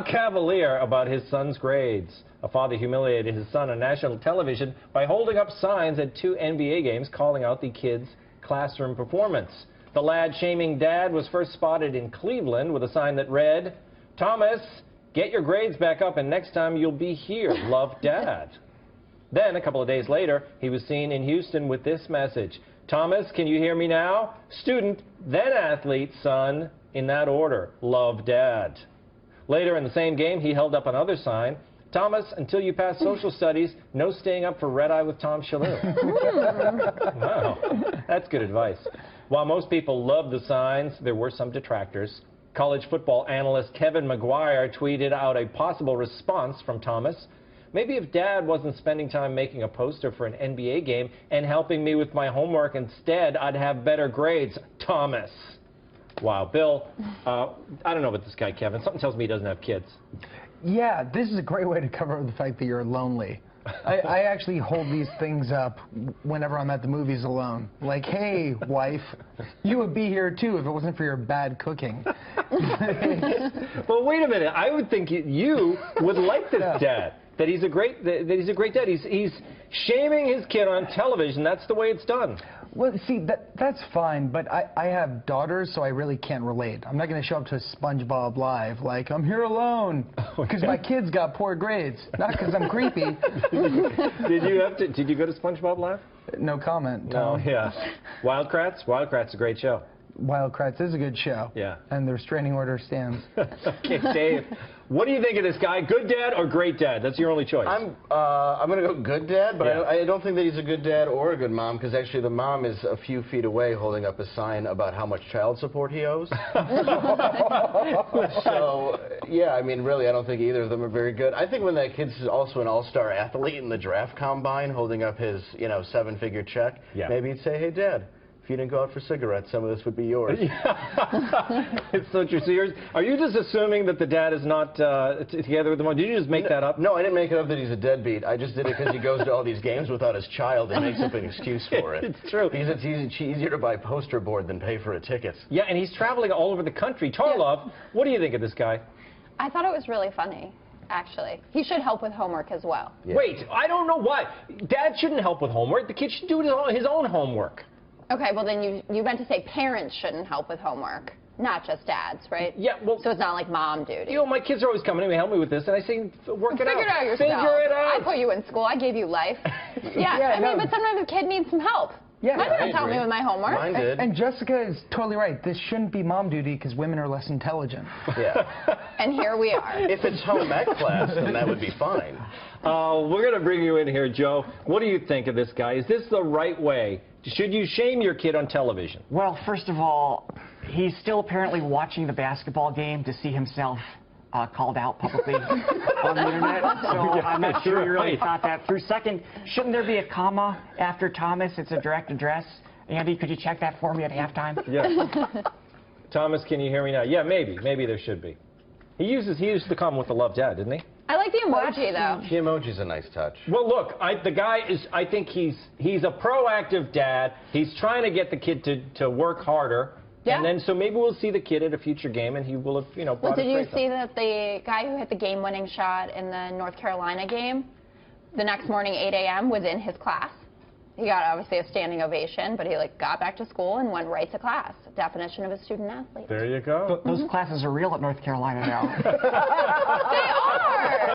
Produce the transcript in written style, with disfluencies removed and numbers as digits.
cavalier about his son's grades. A father humiliated his son on national television by holding up signs at 2 NBA games calling out the kid's classroom performance. The lad-shaming dad was first spotted in Cleveland with a sign that read, "Thomas, get your grades back up and next time you'll be here. Love, Dad." Then, a couple of days later, he was seen in Houston with this message. "Thomas, can you hear me now? Student, then athlete, son. In that order. Love, Dad." Later in the same game, he held up another sign. "Thomas, until you pass social studies, no staying up for red eye with Tom Shalhoub." Wow, that's good advice. While most people loved the signs, there were some detractors. College football analyst Kevin McGuire tweeted out a possible response from Thomas. "Maybe if Dad wasn't spending time making a poster for an NBA game and helping me with my homework instead, I'd have better grades. Thomas." Wow, Bill, I don't know about this guy, Kevin. Something tells me he doesn't have kids. Yeah, this is a great way to cover the fact that you're lonely. I actually hold these things up whenever I'm at the movies alone. Like, hey, wife, you would be here too if it wasn't for your bad cooking. Well, wait a minute. I would think you would like this dad. That he's a great dad. He's shaming his kid on television. That's the way it's done. Well, see, that's fine, but I have daughters, so I really can't relate. I'm not going to show up to SpongeBob Live like, "I'm here alone," because my kids got poor grades, not because I'm creepy. Did you go to SpongeBob Live? No comment, Tom. No, yeah. Wildcrats? Wildcrats is a great show. Wildcrats is a good show. Yeah. And the restraining order stands. Okay, Dave, what do you think of this guy? Good dad or great dad? That's your only choice. I'm going to go good dad, but yeah. I don't think that he's a good dad or a good mom, because actually the mom is a few feet away holding up a sign about how much child support he owes. So, yeah, I mean, really, I don't think either of them are very good. I think when that kid's also an all-star athlete in the draft combine holding up his, 7-figure check, maybe he'd say, "Hey, Dad, if you didn't go out for cigarettes, some of this would be yours." It's so true. So are you just assuming that the dad is not together with the mom? Did you just make that up? No, I didn't make it up that he's a deadbeat. I just did it because he goes to all these games without his child and makes up an excuse for it. It's true. Because it's easier to buy a poster board than pay for a ticket. Yeah, and he's traveling all over the country. Tarlov, what do you think of this guy? I thought it was really funny, actually. He should help with homework as well. Yeah. Wait, I don't know why. Dad shouldn't help with homework. The kid should do his own homework. Okay, well then you meant to say parents shouldn't help with homework, not just dads, right? Yeah, well... So it's not like mom duty. My kids are always coming to me, help me with this, and I say, work it out. Figure it out yourself. Figure it out. I put you in school. I gave you life. I mean, but sometimes a kid needs some help. Yeah, my parents helped me with my homework. Mine did. And Jessica is totally right. This shouldn't be mom duty because women are less intelligent. Yeah. And here we are. If it's home ec class, then that would be fine. We're going to bring you in here, Joe. What do you think of this guy? Is this the right way? Should you shame your kid on television? Well, first of all, he's still apparently watching the basketball game to see himself called out publicly on the internet. So I'm not sure he really thought that through. Second, shouldn't there be a comma after Thomas? It's a direct address. Andy, could you check that for me at halftime? Yeah. Thomas, can you hear me now? Yeah, maybe. Maybe there should be. He used the comma with the love dad, didn't he? I like the emoji, though. The emoji's a nice touch. Well, look, the guy is, I think he's a proactive dad. He's trying to get the kid to work harder. Yeah. And then, so maybe we'll see the kid at a future game, and he will have, brought Well, did you his see that the guy who hit the game-winning shot in the North Carolina game, the next morning, 8 a.m., was in his class? He got, obviously, a standing ovation, but he, got back to school and went right to class. Definition of a student athlete. There you go. Those classes are real at North Carolina now.